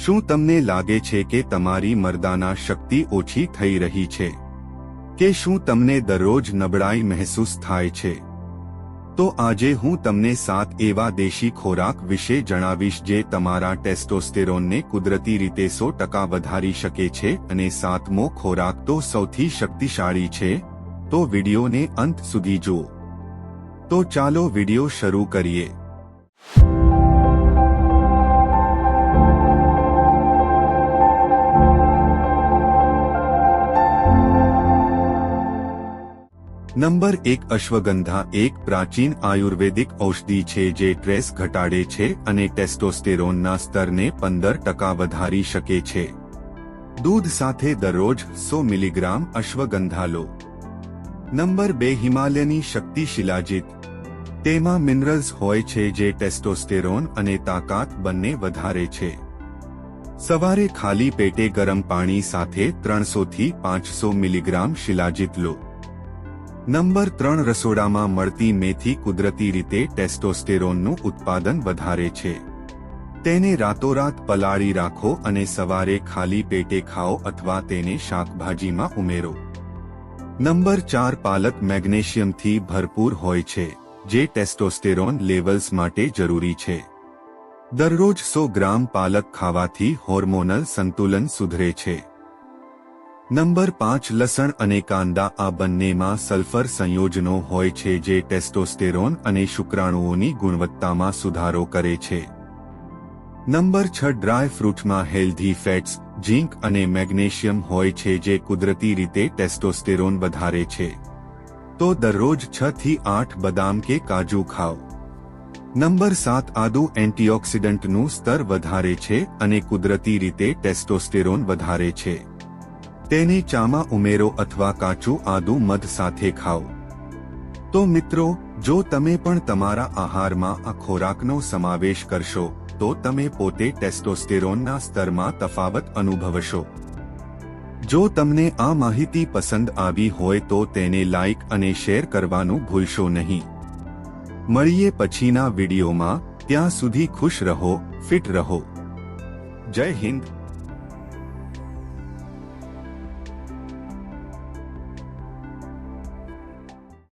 શું તમને લાગે છે કે તમારી મર્દાના શક્તિ ઓછી થઈ રહી છે? કે શું તમને દરરોજ નબળાઈ મહેસૂસ થાય છે? તો આજે હું તમને 7 એવા દેશી ખોરાક વિશે જણાવીશ જે તમારા ટેસ્ટોસ્ટેરોનને કુદરતી રીતે 100% વધારી શકે છે. અને 7મો ખોરાક તો સૌથી શક્તિશાળી છે, તો વિડિયોને અંત સુધી જુઓ. તો ચાલો વિડિયો શરૂ કરીએ. નંબર 1. અશ્વગંધા એક પ્રાચીન આયુર્વેદિક ઔષધિ છે જે સ્ટ્રેસ ઘટાડે છે અને ટેસ્ટોસ્ટેરોનના સ્તરને 15% વધારી શકે છે. દૂધ સાથે દરરોજ 100 મિલીગ્રામ અશ્વગંધા લો. નંબર 2. હિમાલયની શક્તિ શિલાજીત. તેમાં મિનરલ્સ હોય છે જે ટેસ્ટોસ્ટેરોન અને તાકાત બંને વધારે છે. સવારે ખાલી પેટે ગરમ પાણી સાથે 300 થી 500 મિલીગ્રામ શિલાજીત લો. નંબર 3. રસોડામાં મળતી મેથી કુદરતી રીતે ટેસ્ટોસ્ટેરોનનું ઉત્પાદન વધારે છે. તેને રાતોરાત પલાળી રાખો અને સવારે ખાલી પેટે ખાઓ અથવા તેને શાકભાજીમાં ઉમેરો. નંબર 4. પાલક મેગ્નેશિયમથી ભરપૂર હોય છે, જે ટેસ્ટોસ્ટેરોન લેવલ્સ માટે જરૂરી છે. દરરોજ 100 ગ્રામ પાલક ખાવાથી હોર્મોનલ સંતુલન સુધરે છે. નંબર 5. લસણ અને કાંદા. આ બંનેમાં સલ્ફર સંયોજનો હોય છે જે ટેસ્ટોસ્ટેરોન અને શુક્રાણુઓની ગુણવત્તામાં સુધારો કરે છે. નંબર 6. ડ્રાય ફ્રૂટમાં હેલ્ધી ફેટ્સ, ઝીંક અને મેગ્નેશિયમ હોય છે જે કુદરતી રીતે ટેસ્ટોસ્ટેરોન વધારે છે. તો દરરોજ 6 થી 8 બદામ કે કાજુ ખાઓ. નંબર 7. આદુ એન્ટીઓક્સિડન્ટનું સ્તર વધારે છે અને કુદરતી રીતે ટેસ્ટોસ્ટેરોન વધારે છે. તેને ચામાં ઉમેરો અથવા કાચું આદુ મધ સાથે ખાઓ. તો મિત્રો, જો તમે પણ તમારા આહારમાં આ ખોરાકનો સમાવેશ કરશો તો તમે પોતે ટેસ્ટોસ્ટેરોનના સ્તરમાં તફાવત અનુભવશો. જો તમને આ માહિતી પસંદ આવી હોય તો તેને લાઇક અને શેર કરવાનું ભૂલશો નહીં. મળીએ પછીના વિડીયોમાં. ત્યાં સુધી ખુશ રહો, ફિટ રહો. જય હિન્દ.